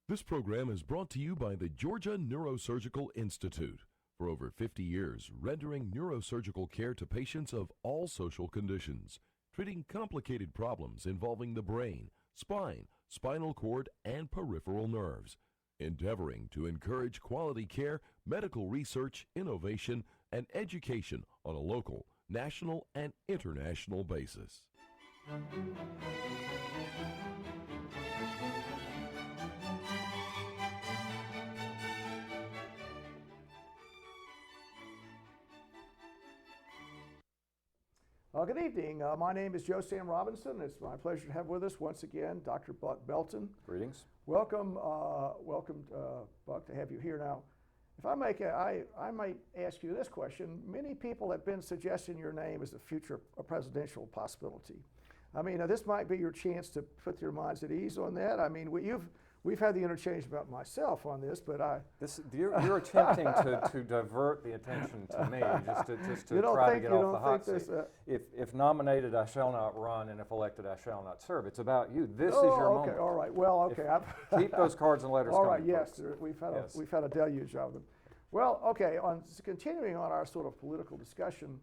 This program is brought to you by the Georgia Neurosurgical Institute. For over 50 years, rendering neurosurgical care to patients of all social conditions, treating complicated problems involving the brain, spine, spinal cord, and peripheral nerves, endeavoring to encourage quality care, medical research, innovation, and education on a local, national, and international basis. Good evening. My name is Joe Sam Robinson. It's my pleasure to have with us once again Dr. Buck Melton. Greetings. Welcome, Buck, to have you here now. If I might ask you this question. Many people have been suggesting your name as a future presidential possibility. I mean, this might be your chance to put your minds at ease on that. I mean, we've had the interchange about myself on this, but you're attempting to divert the attention to me, just to try to get off the hot seat. If nominated, I shall not run, and if elected, I shall not serve. It's about you. This is your moment. All right. Well, okay. Keep those cards and letters all coming. All right. Yes, we've had a deluge of them. Well, okay. Continuing on our sort of political discussion,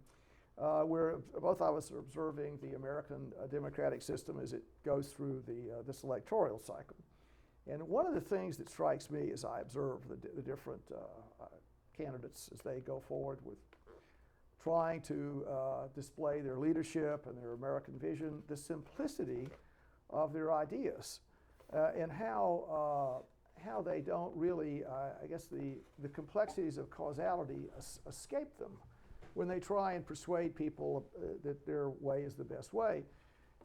where both of us are observing the American democratic system as it goes through this electoral cycle. And one of the things that strikes me as I observe the different candidates as they go forward with trying to display their leadership and their American vision, the simplicity of their ideas, and how they don't really, I guess the complexities of causality escape them when they try and persuade people that their way is the best way.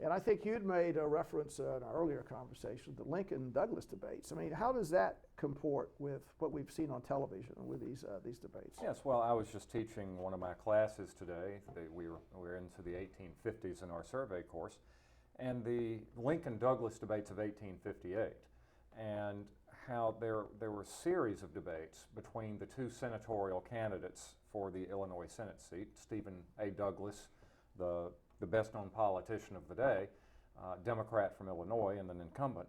And I think you'd made a reference in our earlier conversation, the Lincoln-Douglas debates. I mean, how does that comport with what we've seen on television with these debates? Yes, well, I was just teaching one of my classes today. We were into the 1850s in our survey course, and the Lincoln-Douglas debates of 1858, and how there were a series of debates between the two senatorial candidates for the Illinois Senate seat, Stephen A. Douglas, the best-known politician of the day, Democrat from Illinois and an incumbent,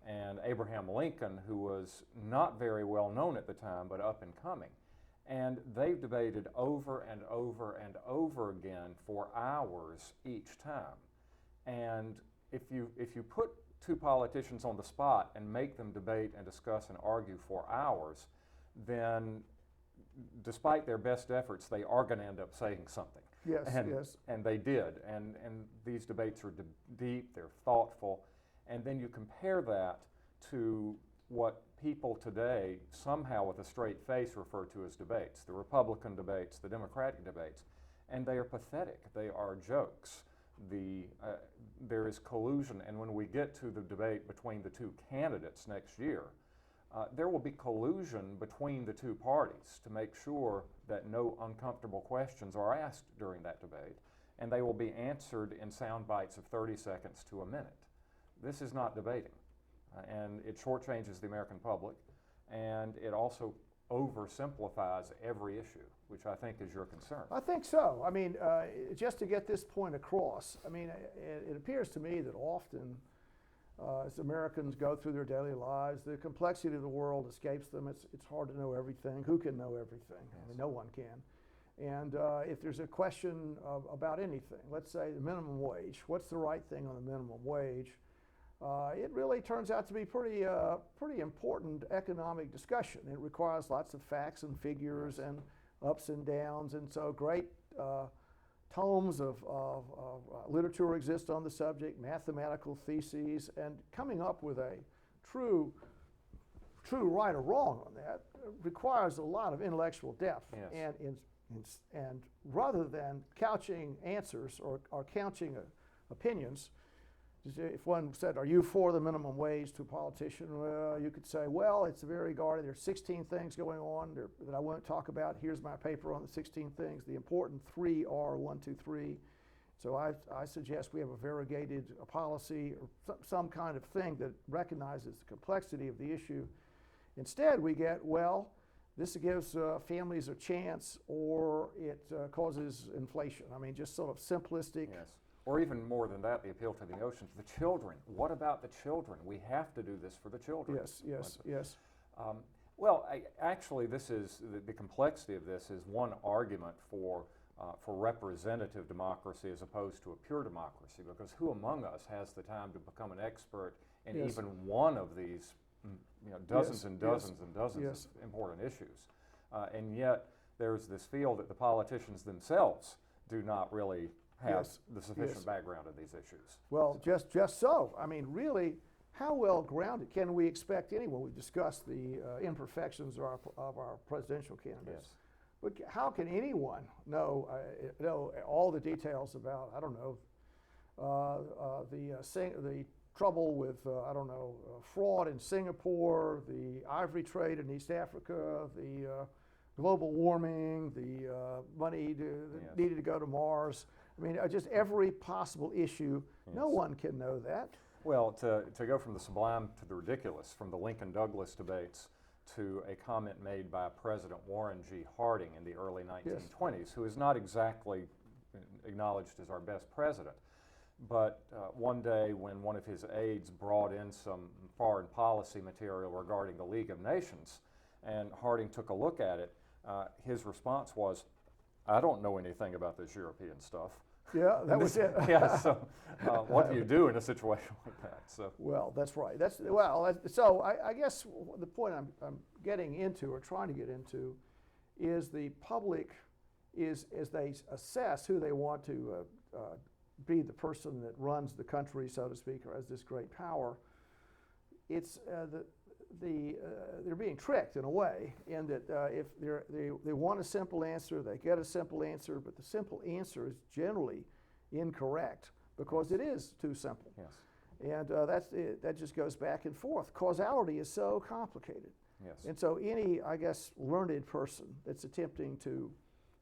and Abraham Lincoln, who was not very well known at the time, but up and coming. And they debated over and over and over again for hours each time. And if you put two politicians on the spot and make them debate and discuss and argue for hours, then despite their best efforts, they are going to end up saying something. Yes, yes. And they did. And these debates are deep, they're thoughtful. And then you compare that to what people today somehow with a straight face refer to as debates, the Republican debates, the Democratic debates, and they are pathetic. They are jokes. There is collusion, and when we get to the debate between the two candidates next year, there will be collusion between the two parties to make sure that no uncomfortable questions are asked during that debate, and they will be answered in sound bites of 30 seconds to a minute. This is not debating, and it shortchanges the American public, and it also oversimplifies every issue, which I think is your concern. I think so. I mean, just to get this point across, I mean, it appears to me that often as Americans go through their daily lives, the complexity of the world escapes them. It's hard to know everything. Who can know everything? Yes. I mean, no one can. And if there's a question about anything, let's say the minimum wage, what's the right thing on the minimum wage? It really turns out to be pretty important economic discussion. It requires lots of facts and figures and ups and downs, and so great tomes of literature exist on the subject, mathematical theses, and coming up with a true right or wrong on that requires a lot of intellectual depth. Yes. And rather than couching answers or couching opinions, if one said, are you for the minimum wage to a politician? Well, you could say, well, it's very guarded. There's 16 things going on that I won't talk about. Here's my paper on the 16 things. The important 3 are 1, 2, 3. So I suggest we have a variegated policy or some kind of thing that recognizes the complexity of the issue. Instead, we get, well, this gives families a chance, or it causes inflation. I mean, just sort of simplistic. Yes. Or even more than that, the appeal to the oceans. The children. What about the children? We have to do this for the children. Yes. Well, actually, this is the complexity of this is one argument for representative democracy as opposed to a pure democracy. Because who among us has the time to become an expert in even one of these, dozens and dozens and dozens of important issues? And yet, there's this feel that the politicians themselves do not really have the sufficient background of these issues. Well, just so. I mean, really, how well grounded can we expect anyone? We've discussed the imperfections of our presidential candidates. Yes. But how can anyone know all the details about, I don't know, the trouble with, fraud in Singapore, the ivory trade in East Africa, the global warming, the money needed to go to Mars. I mean, just every possible issue. Yes. No one can know that. Well, to go from the sublime to the ridiculous, from the Lincoln-Douglas debates to a comment made by President Warren G. Harding in the early 1920s, who is not exactly acknowledged as our best president. But one day when one of his aides brought in some foreign policy material regarding the League of Nations, and Harding took a look at it, his response was, "I don't know anything about this European stuff." Yeah, that was it. Yeah, so what do you do in a situation like that? So. Well, that's right. So I guess the point I'm getting into, or trying to get into, is the public is, as they assess who they want to be the person that runs the country, so to speak, or has this great power, it's they're being tricked in a way, in that if they want a simple answer, they get a simple answer, but the simple answer is generally incorrect because it is too simple. Yes. And that just goes back and forth. Causality is so complicated. Yes. And so any, I guess, learned person that's attempting to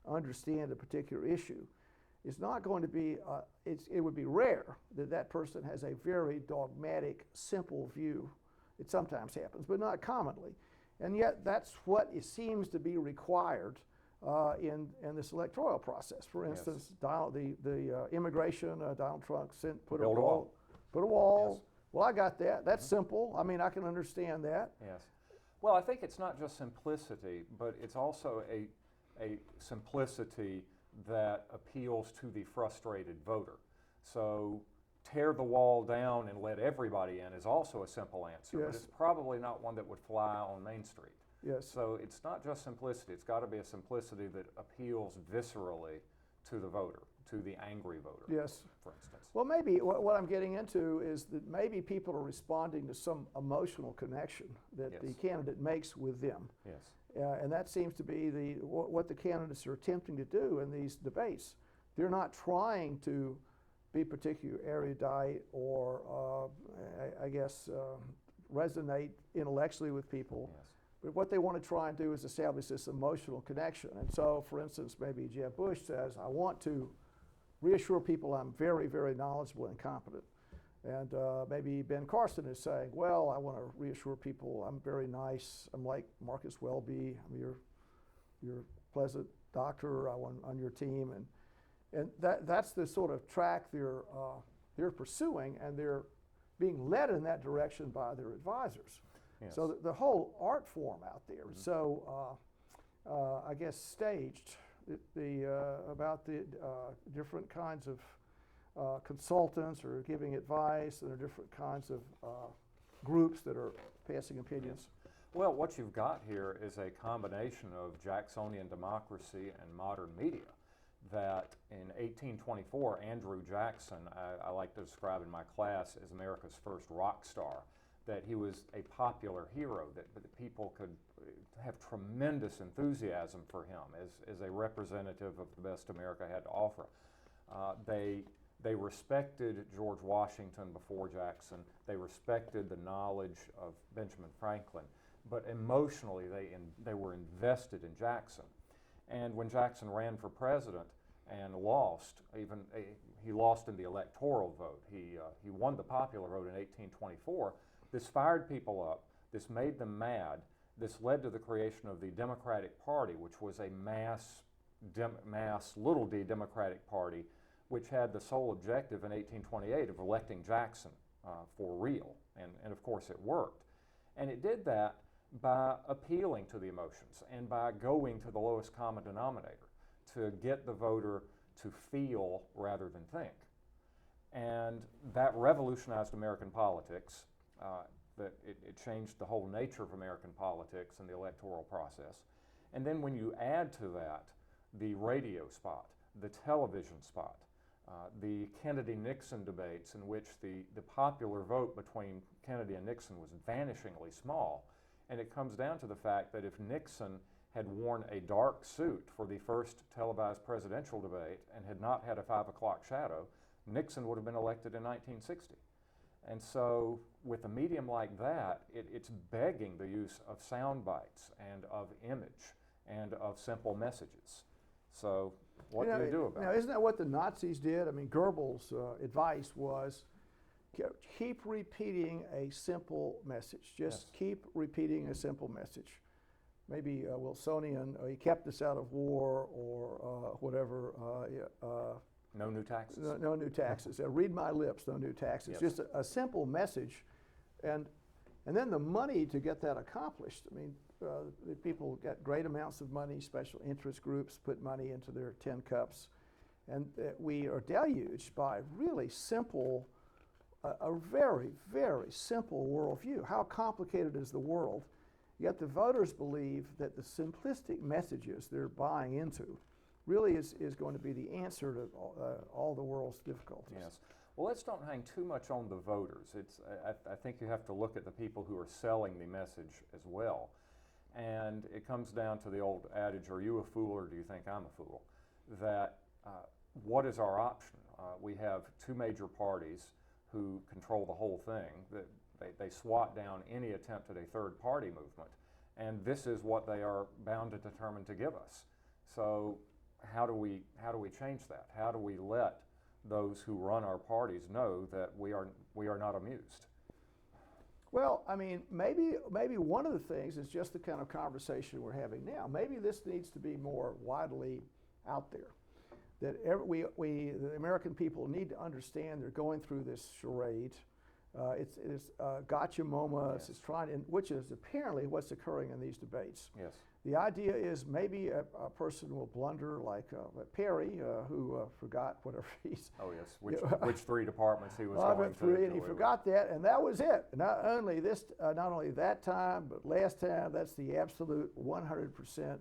understand a particular issue is not going to be, it would be rare that that person has a very dogmatic, simple view. It sometimes happens, but not commonly. And yet that's what it seems to be required in this electoral process. For instance, the immigration, Donald Trump put a wall. Yes. Well, I got that. That's simple. I mean, I can understand that. Yes. Well, I think it's not just simplicity, but it's also a simplicity that appeals to the frustrated voter. So tear the wall down and let everybody in is also a simple answer, but it's probably not one that would fly on Main Street. Yes. So it's not just simplicity. It's got to be a simplicity that appeals viscerally to the voter, to the angry voter. Yes. For instance. Well, maybe what I'm getting into is that maybe people are responding to some emotional connection that the candidate makes with them. Yes. And that seems to be what the candidates are attempting to do in these debates. They're not trying to be particularly erudite or, resonate intellectually with people. Yes. But what they want to try and do is establish this emotional connection. And so, for instance, maybe Jeb Bush says, I want to reassure people I'm very, very knowledgeable and competent. And maybe Ben Carson is saying, well, I want to reassure people I'm very nice. I'm like Marcus Welby. I'm your pleasant doctor. I'm on your team. And that's the sort of track they're pursuing, and they're being led in that direction by their advisors. Yes. So the whole art form out there is so, I guess, staged. About the different kinds of consultants or giving advice, and there are different kinds of groups that are passing opinions. Well, what you've got here is a combination of Jacksonian democracy and modern media. That in 1824, Andrew Jackson, I like to describe in my class as America's first rock star, that he was a popular hero, that people could have tremendous enthusiasm for him as a representative of the best America had to offer. They respected George Washington before Jackson. They respected the knowledge of Benjamin Franklin, but emotionally they were invested in Jackson. And when Jackson ran for president and lost, he lost in the electoral vote. He won the popular vote in 1824. This fired people up. This made them mad. This led to the creation of the Democratic Party, which was a mass little d Democratic Party which had the sole objective in 1828 of electing Jackson for real. And of course it worked. And it did that by appealing to the emotions and by going to the lowest common denominator to get the voter to feel rather than think. And that revolutionized American politics. It changed the whole nature of American politics and the electoral process. And then when you add to that the radio spot, the television spot, the Kennedy-Nixon debates in which the popular vote between Kennedy and Nixon was vanishingly small, and it comes down to the fact that if Nixon had worn a dark suit for the first televised presidential debate and had not had a 5 o'clock shadow, Nixon would have been elected in 1960. And so with a medium like that, it's begging the use of sound bites and of image and of simple messages. So what do you do about now, it? isn't that what the Nazis did? I mean, Goebbels' advice was keep repeating a simple message. Just keep repeating a simple message. Maybe Wilsonian, he kept us out of war or whatever. No new taxes. No new taxes. Read my lips, no new taxes. Yes. Just a simple message. And then the money to get that accomplished. I mean, the people get great amounts of money, special interest groups put money into their tin cups. And we are deluged by really simple, a very, very simple worldview. How complicated is the world? Yet the voters believe that the simplistic messages they're buying into really is going to be the answer to all the world's difficulties. Yes. Well, let's don't hang too much on the voters. I think you have to look at the people who are selling the message as well. And it comes down to the old adage, are you a fool or do you think I'm a fool? That what is our option? We have two major parties who control the whole thing. That they swat down any attempt at a third party movement. And this is what they are bound and determined to give us. So how do we change that? How do we let those who run our parties know that we are not amused? Well, I mean, maybe one of the things is just the kind of conversation we're having now. Maybe this needs to be more widely out there. That the American people need to understand they're going through this charade. It's gotcha moments. Yes. It's which is apparently what's occurring in these debates. Yes. The idea is maybe a person will blunder like Perry, who forgot whatever he's. Oh yes, which three departments he was going to. Three, and he forgot that, and that was it. Not only that time, but last time. That's the absolute 100%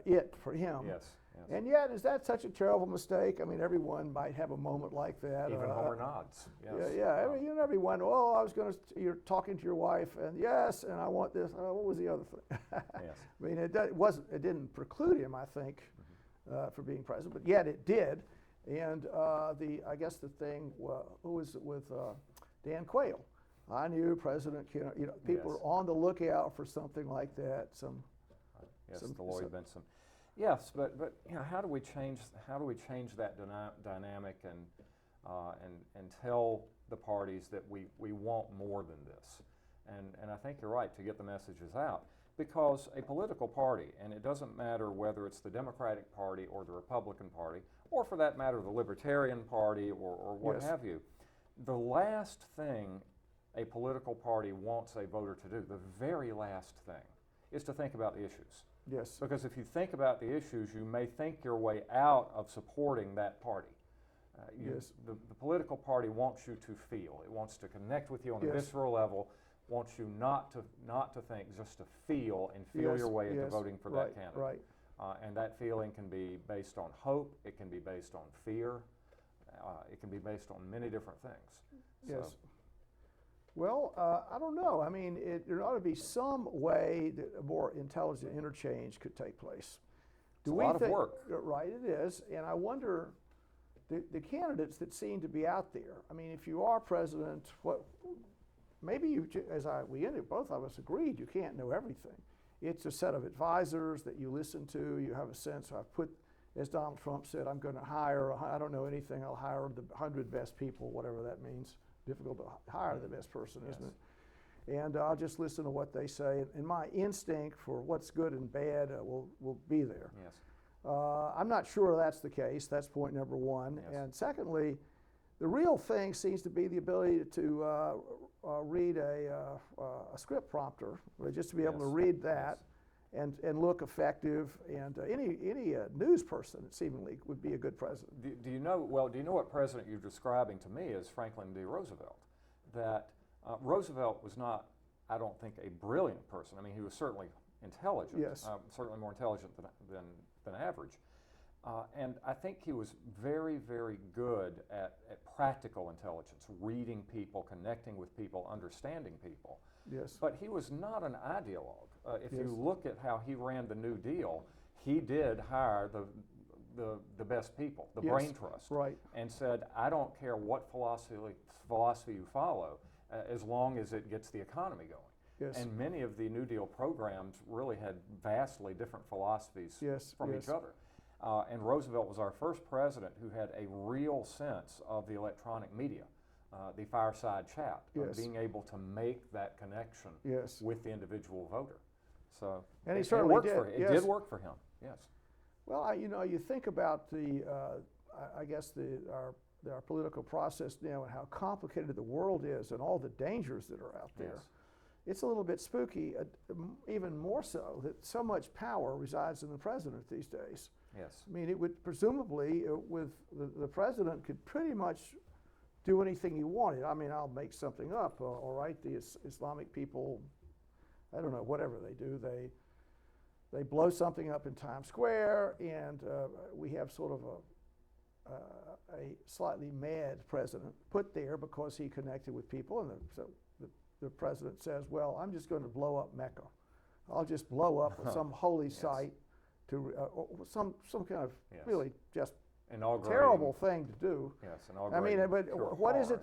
it for him. Yes. Yes. And yet, is that such a terrible mistake? I mean, everyone might have a moment like that. Even Homer nods. Yes. Everyone. Oh, you're talking to your wife, and yes, and I want this. What was the other thing? Yes. I mean, it didn't preclude him, I think, for being president, but yet it did. And I guess the thing who was it with Dan Quayle? I knew President Kennedy. People Yes. are on the lookout for something like that. The Lloyd Benson. Yes, but how do we change that dynamic and tell the parties that we want more than this? And I think you're right to get the messages out, because a political party, and it doesn't matter whether it's the Democratic Party or the Republican Party, or for that matter the Libertarian Party or what have you, the last thing a political party wants a voter to do, the very last thing, is to think about the issues. Yes. Because if you think about the issues, you may think your way out of supporting that party. Yes. The political party wants you to feel. It wants to connect with you on a visceral level, wants you not to think, just to feel and feel your way into voting for that candidate. Right. And that feeling can be based on hope, it can be based on fear, it can be based on many different things. Yes. So, well, I don't know. I mean, there ought to be some way that a more intelligent interchange could take place. It's a lot of work. Right, it is. And I wonder, the candidates that seem to be out there, I mean, if you are president, maybe both of us agreed, you can't know everything. It's a set of advisors that you listen to. You have a sense, as Donald Trump said, I'm going to hire, I don't know anything, I'll hire the 100 best people, whatever that means. Difficult to hire the best person, isn't it? And I'll just listen to what they say, and my instinct for what's good and bad will be there. Yes. I'm not sure that's the case. That's point number one. Yes. And secondly, the real thing seems to be the ability to read a script prompter, or just to be able to Yes. read that and look effective. And any news person, seemingly, would be a good president. Do you know what president you're describing to me is Franklin D. Roosevelt? That Roosevelt was not, I don't think, a brilliant person. I mean, he was certainly intelligent, Yes. Certainly more intelligent than average. And I think he was very, very good at practical intelligence, reading people, connecting with people, understanding people. Yes. But he was not an ideologue. If Yes. you look at how he ran the New Deal, he did hire the best people, the Yes. brain trust, Right. and said, I don't care what philosophy you follow, as long as it gets the economy going. Yes. And many of the New Deal programs really had vastly different philosophies Yes, from yes. each other. And Roosevelt was our first president who had a real sense of the electronic media, the fireside chat, Yes. of being able to make that connection Yes. with the individual voter. So And he it certainly worked did, for him. yes. It did work for him. Yes. Well, you think about I guess our political process now and how complicated the world is and all the dangers that are out there. Yes. It's a little bit spooky, even more so, that so much power resides in the president these days. Yes. I mean, it would presumably, with the president could pretty much do anything he wanted. I mean, I'll make something up, all right? The Islamic people, I don't know, whatever they do, they blow something up in Times Square, and we have sort of a slightly mad president put there because he connected with people, and so the president says, well, I'm just going to blow up Mecca. I'll just blow up some holy Yes. site to or some kind of Yes. really just Inaugurating- terrible thing to do. Yes. I mean, inaugurating but pure what is power.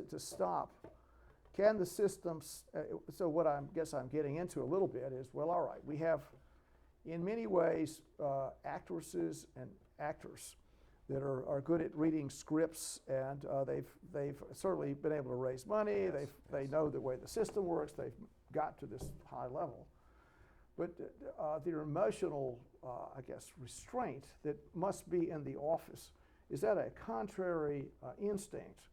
it to stop? Can the systems? So what I guess I'm getting into a little bit is, well, all right, we have, in many ways, actresses and actors that are good at reading scripts, and they've certainly been able to raise money. Yes, They yes. know the way the system works. They've got to this high level. But their emotional, I guess, restraint that must be in the office, is that a contrary instinct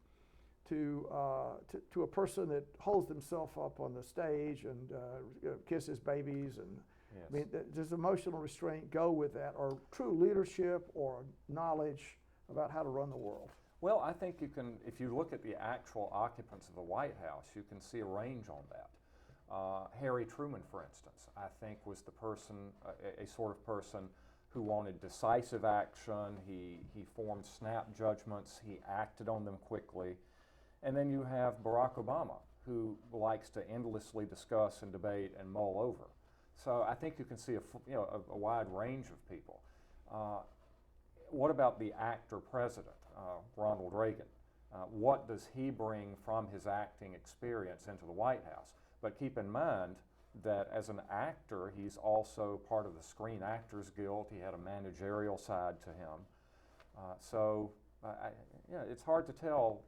to a person that holds himself up on the stage and kisses babies? And Yes. I mean, does emotional restraint go with that, or true leadership or knowledge about how to run the world? Well, I think you can, if you look at the actual occupants of the White House, you can see a range on that. Harry Truman, for instance, I think was the person, a sort of person who wanted decisive action. He formed snap judgments. He acted on them quickly. And then you have Barack Obama, who likes to endlessly discuss and debate and mull over. So I think you can see a wide range of people. What about the actor president, Ronald Reagan? What does he bring from his acting experience into the White House? But keep in mind that as an actor, he's also part of the Screen Actors Guild. He had a managerial side to him. It's hard to tell,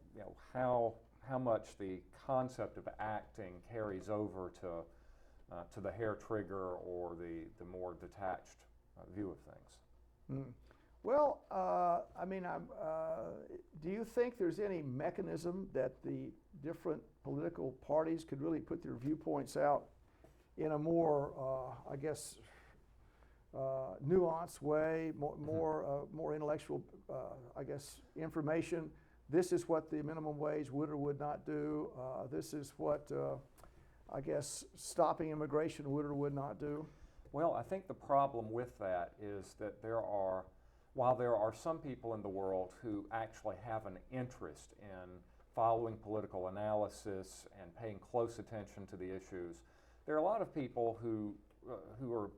how much the concept of acting carries over to the hair trigger or the more detached view of things. Well, I mean, do you think there's any mechanism that the different political parties could really put their viewpoints out in a more, I guess, nuanced way, more intellectual, I guess, information? This is what the minimum wage would or would not do. This is what, I guess, stopping immigration would or would not do. Well, I think the problem with that is that while there are some people in the world who actually have an interest in following political analysis and paying close attention to the issues, there are a lot of people who are,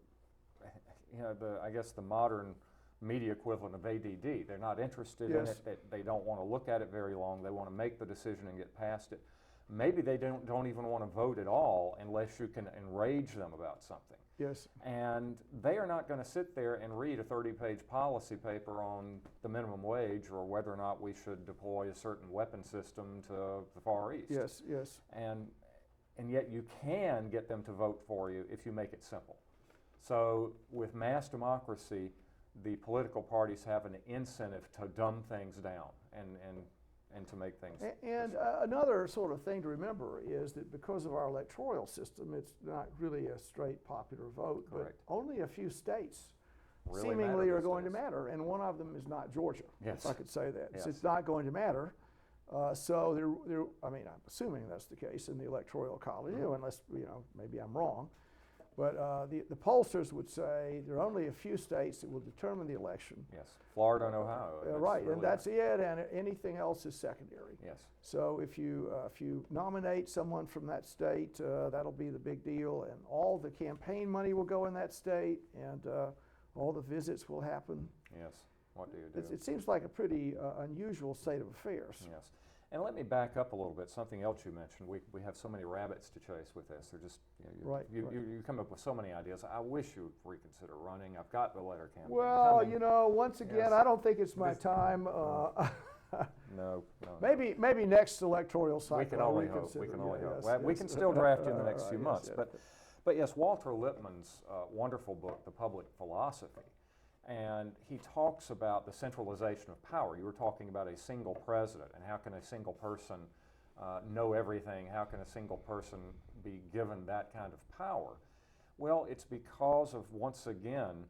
I guess the modern media equivalent of ADD. They're not interested in Yes. it. They don't want to look at it very long. They want to make the decision and get past it. Maybe they don't even want to vote at all unless you can enrage them about something. Yes. And they are not going to sit there and read a 30-page policy paper on the minimum wage or whether or not we should deploy a certain weapon system to the Far East. Yes. Yes. And yet you can get them to vote for you if you make it simple. So with mass democracy, the political parties have an incentive to dumb things down and to make things. And another sort of thing to remember is that because of our electoral system, it's not really a straight popular vote, Correct. but only a few states Really seemingly matter are these going to days. matter, and one of them is not Georgia, Yes. if I could say that. Yes. It's not going to matter. So I mean, I'm assuming that's the case in the Electoral College, you know, unless, you know, maybe I'm wrong. But the pollsters would say there are only a few states that will determine the election. Yes, Florida and Ohio. Right, really and that's it, and anything else is secondary. Yes. So if you nominate someone from that state, that'll be the big deal, and all the campaign money will go in that state, and all the visits will happen. Yes. What do you do? It seems like a pretty unusual state of affairs. Yes. And let me back up a little bit. Something else you mentioned. We have so many rabbits to chase with this. They're just, you know, Right, right. You come up with so many ideas. I wish you would reconsider running. I've got the letter campaign Well, coming. you know, once again, Yes. I don't think it's my This- time. No. Maybe next electoral cycle. We can only I'll hope. reconsider. We can only Yeah, hope. yes, Well, we yes. can still draft you in the next Right, few yes, months. yes. But yes, Walter Lippmann's wonderful book, The Public Philosophy, and he talks about the centralization of power. You were talking about a single president, and how can a single person know everything? How can a single person be given that kind of power? Well, it's because of, once again,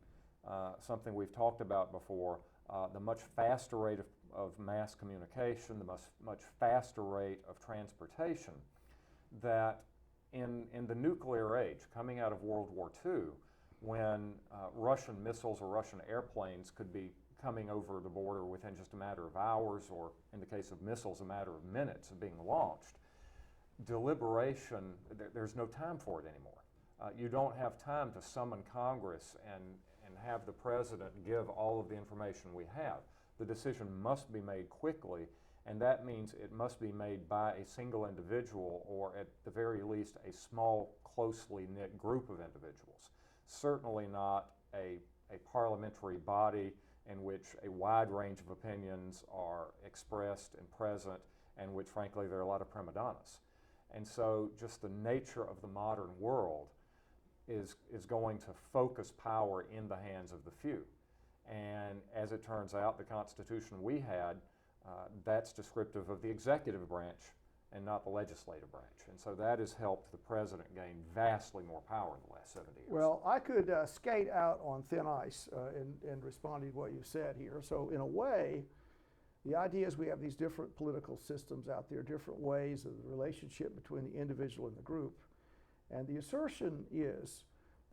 something we've talked about before, the much faster rate of mass communication, the much faster rate of transportation, that in the nuclear age, coming out of World War II, when Russian missiles or Russian airplanes could be coming over the border within just a matter of hours, or in the case of missiles, a matter of minutes of being launched, deliberation, there's no time for it anymore. You don't have time to summon Congress and have the president give all of the information we have. The decision must be made quickly, and that means it must be made by a single individual, or at the very least a small, closely knit group of individuals. Certainly not a parliamentary body in which a wide range of opinions are expressed and present, and which frankly there are a lot of Primadonnas. And so just the nature of the modern world is going to focus power in the hands of the few. And as it turns out, the Constitution we had, that's descriptive of the executive branch and not the legislative branch. And so that has helped the president gain vastly more power in the last 70 years. Well, I could skate out on thin ice in responding to what you said here. So in a way, the idea is we have these different political systems out there, different ways of the relationship between the individual and the group. And the assertion is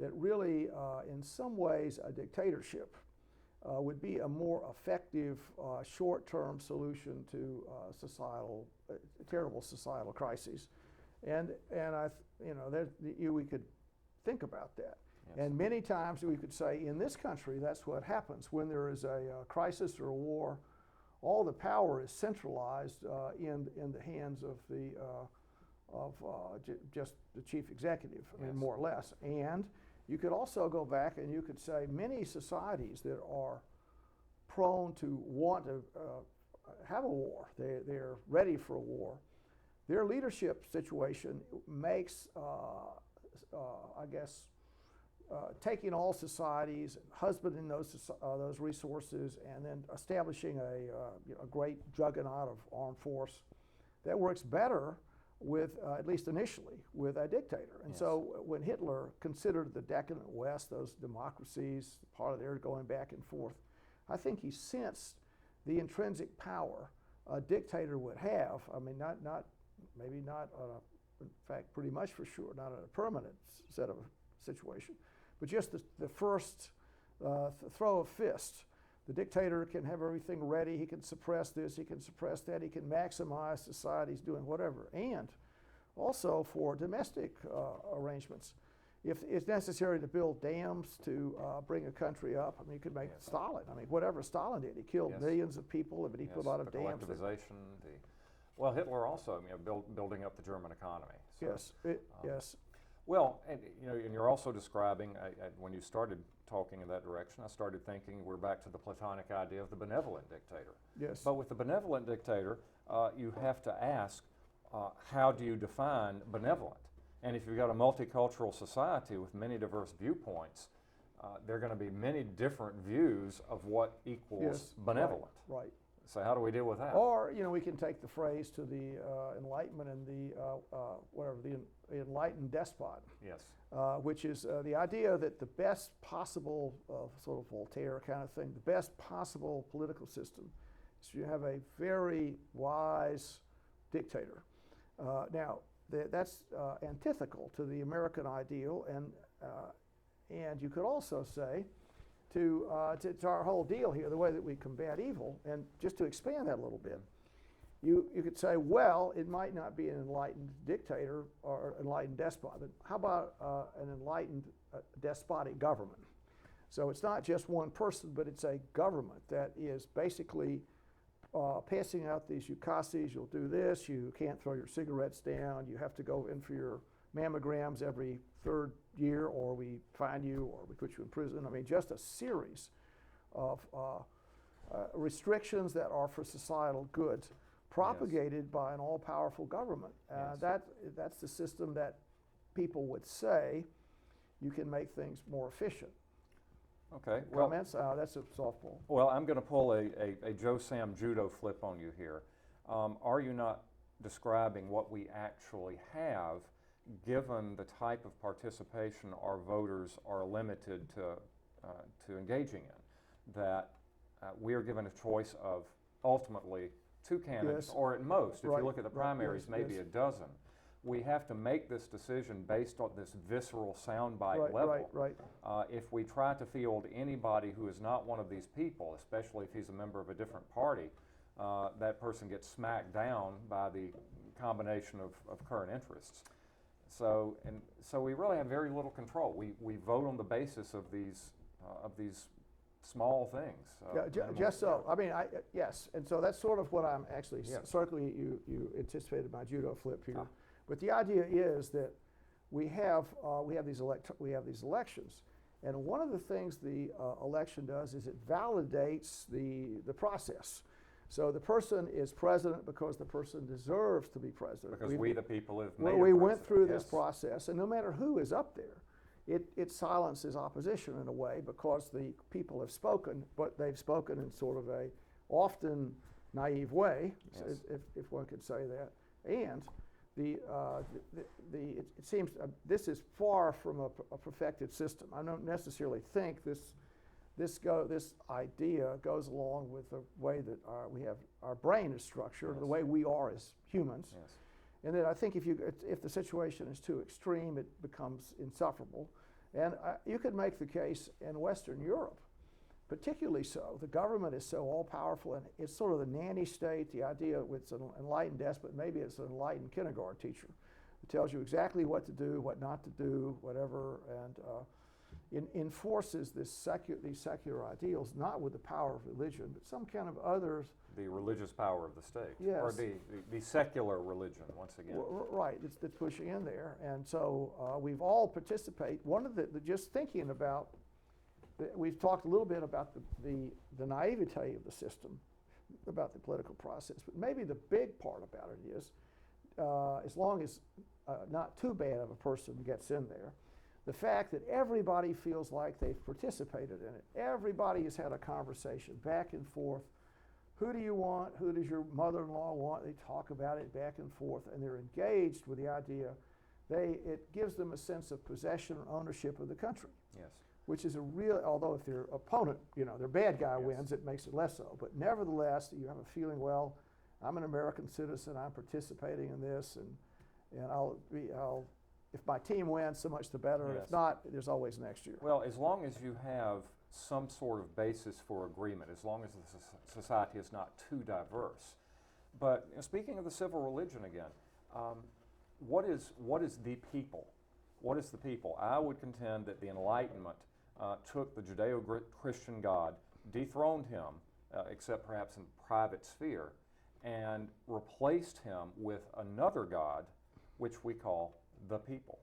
that really, in some ways, a dictatorship would be a more effective short-term solution to terrible societal crises. And we could think about that. Yes. And many times we could say in this country, that's what happens. When there is a crisis or a war, all the power is centralized in the hands of just the chief executive, I mean, Yes. more or less. And you could also go back and you could say many societies that are prone to want to have a war, they're ready for a war, their leadership situation makes, I guess, taking all societies, husbanding those resources, and then establishing a great juggernaut of armed force that works better with, at least initially, with a dictator. And Yes. so when Hitler considered the decadent West, those democracies, part of their going back and forth, I think he sensed the intrinsic power a dictator would have. I mean, maybe not in fact, pretty much for sure, not a permanent set of situation, but just the first throw of fist. The dictator can have everything ready. He can suppress this, he can suppress that, he can maximize society's doing whatever. And also for domestic arrangements. If it's necessary to build dams to bring a country up, I mean, you could make Yes. Stalin. I mean, whatever Stalin did, he killed Yes. millions of people, but he put a lot of the dams. collectivization, well, Hitler also, building up the German economy. So, Yes, yes. Well, and you're also describing, when you started talking in that direction, I started thinking we're back to the Platonic idea of the benevolent dictator. Yes. But with the benevolent dictator, you have to ask, how do you define benevolent? And if you've got a multicultural society with many diverse viewpoints, there are going to be many different views of what equals Yes, benevolent. Right. So how do we deal with that? Or, we can take the phrase to the Enlightenment and the enlightened despot. Yes. Which is the idea that the best possible, sort of Voltaire kind of thing, the best possible political system is you have a very wise dictator. Now, that's antithetical to the American ideal, and you could also say to our whole deal here, the way that we combat evil, and just to expand that a little bit, you could say, well, it might not be an enlightened dictator or enlightened despot, but how about an enlightened despotic government? So it's not just one person, but it's a government that is basically passing out these ukases. You'll do this, you can't throw your cigarettes down, you have to go in for your mammograms every third year, or we fine you, or we put you in prison. I mean, just a series of restrictions that are for societal good, propagated by an all-powerful government. That's the system that people would say you can make things more efficient. Okay. Comments? That's a softball. Well, I'm going to pull a Joe Sam Judo Flip on you here. Are you not describing what we actually have, given the type of participation our voters are limited to engaging in? That we are given a choice of ultimately 2 candidates, Yes. or at most, if Right. you look at the primaries, Yes. maybe Yes. a dozen. We have to make this decision based on this visceral soundbite level. Right. If we try to field anybody who is not one of these people, especially if he's a member of a different party, that person gets smacked down by the combination of current interests. So we really have very little control. We vote on the basis of these small things. Just so. I mean, yes, and so that's sort of what I'm actually Yes. certainly you anticipated my Judo Flip here. But the idea is that we have these elections, and one of the things the election does is it validates the process. So the person is president because the person deserves to be president. Because we the people have made we him went president. through this Yes. process, and no matter who is up there, it silences opposition in a way, because the people have spoken, but they've spoken in sort of a often naive way, Yes. if one could say that. And it seems this is far from a perfected system. I don't necessarily think this idea goes along with the way that our brain is structured, Yes. the way we are as humans. Yes. And then I think if the situation is too extreme, it becomes insufferable. And you could make the case in Western Europe, particularly so. The government is so all-powerful, and it's sort of the nanny state, the idea it's an enlightened despot, maybe it's an enlightened kindergarten teacher. It tells you exactly what to do, what not to do, whatever, and enforces these secular ideals, not with the power of religion, but some kind of others. The religious power of the state, Yes. or the secular religion, once again. Right, it's pushing in there. And so we've all participated. One of just thinking about, we've talked a little bit about the naivete of the system, about the political process, but maybe the big part about it is, as long as not too bad of a person gets in there, the fact that everybody feels like they've participated in it. Everybody has had a conversation back and forth. Who do you want? Who does your mother-in-law want? They talk about it back and forth, and they're engaged with the idea. It gives them a sense of possession or ownership of the country. Yes. Which is although if their opponent, their bad guy Yes. wins, it makes it less so. But nevertheless, you have a feeling, well, I'm an American citizen, I'm participating in this, and if my team wins, so much the better. Yes. If not, there's always next year. Well, as long as you have some sort of basis for agreement, as long as the society is not too diverse. But speaking of the civil religion again, what is the people? What is the people? I would contend that the Enlightenment took the Judeo-Christian God, dethroned him, except perhaps in private sphere, and replaced him with another God, which we call the people.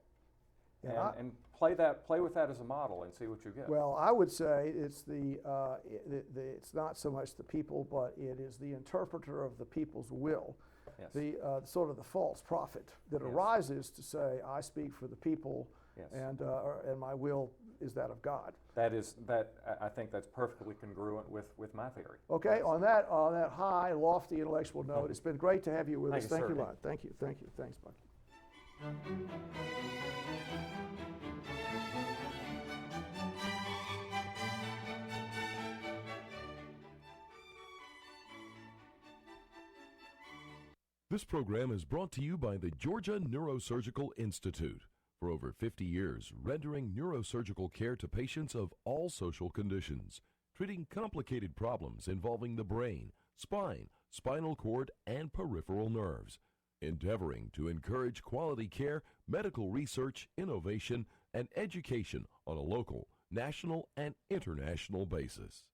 And play with that as a model and see what you get. Well, I would say it's it's not so much the people, but it is the interpreter of the people's will. Yes. the sort of the false prophet that Yes. arises to say, I speak for the people, Yes. and my will is that of God. I think that's perfectly congruent with my theory. Okay, Yes. on that high, lofty intellectual note, it's been great to have you with Thank us. you, Thank you, sir. Lon. Thank you. Thanks, Buck. This program is brought to you by the Georgia Neurosurgical Institute. For over 50 years, rendering neurosurgical care to patients of all social conditions, treating complicated problems involving the brain, spine, spinal cord, and peripheral nerves, endeavoring to encourage quality care, medical research, innovation, and education on a local, national, and international basis.